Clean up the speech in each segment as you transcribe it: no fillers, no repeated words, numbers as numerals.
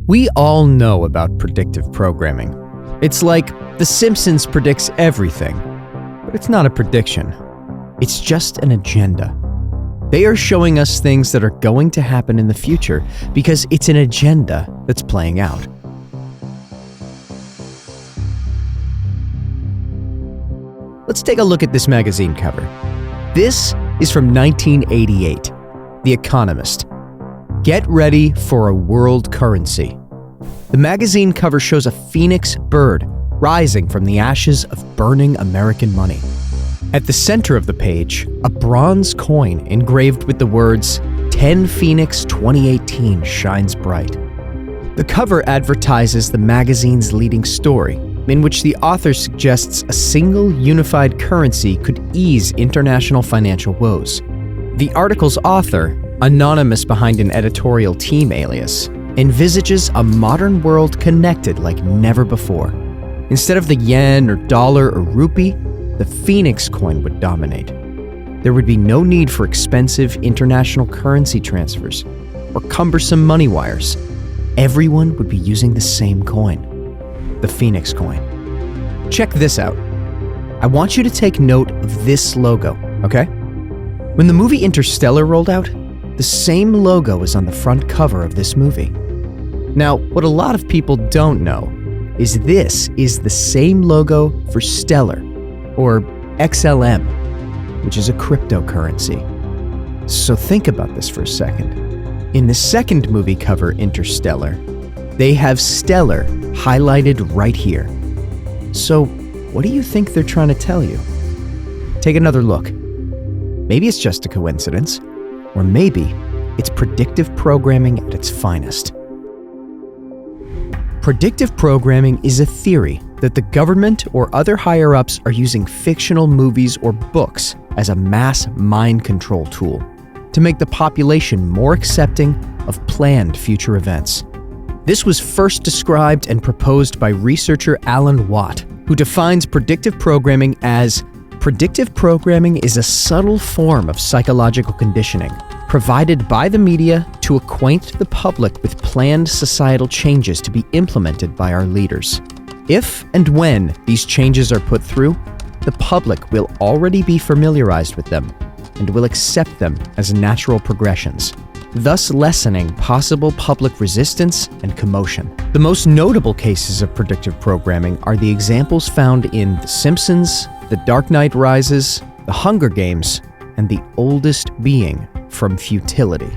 We all know about predictive programming. It's like The Simpsons predicts everything, but it's not a prediction. It's just an agenda. They are showing us things that are going to happen in the future because it's an agenda that's playing out. Let's take a look at this magazine cover. This is from 1988, The Economist. Get ready for a world currency. The magazine cover shows a phoenix bird rising from the ashes of burning American money. At the center of the page, a bronze coin engraved with the words, 10 Phoenix 2018 shines bright. The cover advertises the magazine's leading story, in which the author suggests a single unified currency could ease international financial woes. The article's author, anonymous behind an editorial team alias, envisages a modern world connected like never before. Instead of the yen or dollar or rupee, the phoenix coin would dominate. There would be no need for expensive international currency transfers or cumbersome money wires. Everyone would be using the same coin, the phoenix coin. Check this out. I want you to take note of this logo, okay? When the movie Interstellar rolled out, the same logo is on the front cover of this movie. Now, what a lot of people don't know is this is the same logo for Stellar, or XLM, which is a cryptocurrency. So think about this for a second. In the second movie cover, Interstellar, they have Stellar highlighted right here. So what do you think they're trying to tell you? Take another look. Maybe it's just a coincidence, or maybe it's predictive programming at its finest. Predictive programming is a theory that the government or other higher-ups are using fictional movies or books as a mass mind control tool to make the population more accepting of planned future events. This was first described and proposed by researcher Alan Watt, who defines predictive programming as predictive programming is a subtle form of psychological conditioning provided by the media to acquaint the public with planned societal changes to be implemented by our leaders. If and when these changes are put through, the public will already be familiarized with them and will accept them as natural progressions, thus lessening possible public resistance and commotion. The most notable cases of predictive programming are the examples found in The Simpsons, The Dark Knight Rises, The Hunger Games, and The Oldest Being from Futility.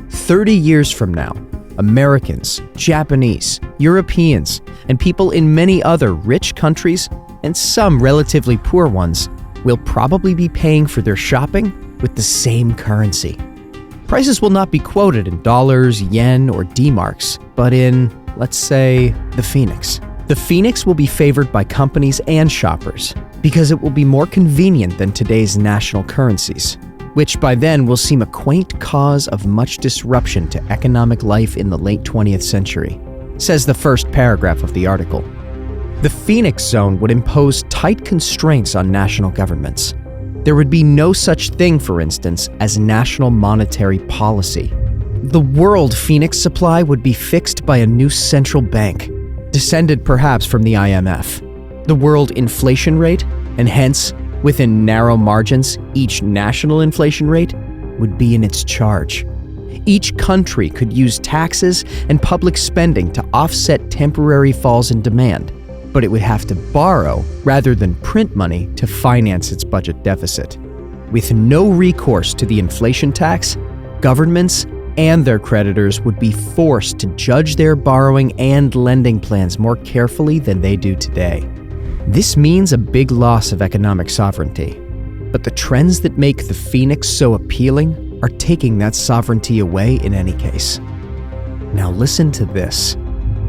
30 years from now, Americans, Japanese, Europeans, and people in many other rich countries, and some relatively poor ones, will probably be paying for their shopping with the same currency. Prices will not be quoted in dollars, yen, or D-marks, but in, let's say, the Phoenix. The Phoenix will be favored by companies and shoppers because it will be more convenient than today's national currencies, which by then will seem a quaint cause of much disruption to economic life in the late 20th century, says the first paragraph of the article. The Phoenix Zone would impose tight constraints on national governments. There would be no such thing, for instance, as national monetary policy. The world Phoenix supply would be fixed by a new central bank, descended perhaps from the IMF. The world inflation rate, and hence, within narrow margins, each national inflation rate, would be in its charge. Each country could use taxes and public spending to offset temporary falls in demand, but it would have to borrow rather than print money to finance its budget deficit. With no recourse to the inflation tax, governments and their creditors would be forced to judge their borrowing and lending plans more carefully than they do today. This means a big loss of economic sovereignty, but the trends that make the Phoenix so appealing are taking that sovereignty away in any case. Now listen to this.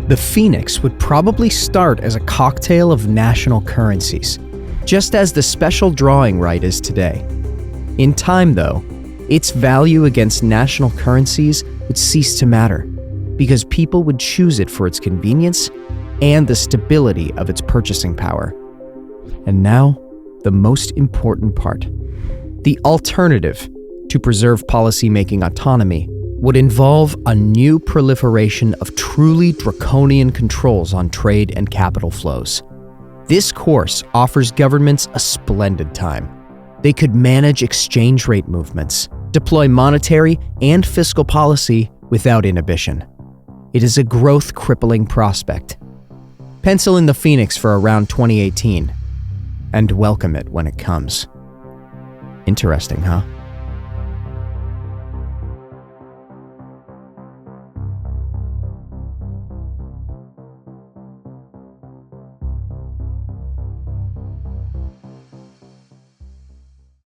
The Phoenix would probably start as a cocktail of national currencies, just as the special drawing right is today. In time, though, its value against national currencies would cease to matter, because people would choose it for its convenience and the stability of its purchasing power. And now, the most important part. The alternative to preserve policymaking autonomy would involve a new proliferation of truly draconian controls on trade and capital flows. This course offers governments a splendid time. They could manage exchange rate movements, deploy monetary and fiscal policy without inhibition. It is a growth-crippling prospect. Pencil in the Phoenix for around 2018, and welcome it when it comes. Interesting, huh?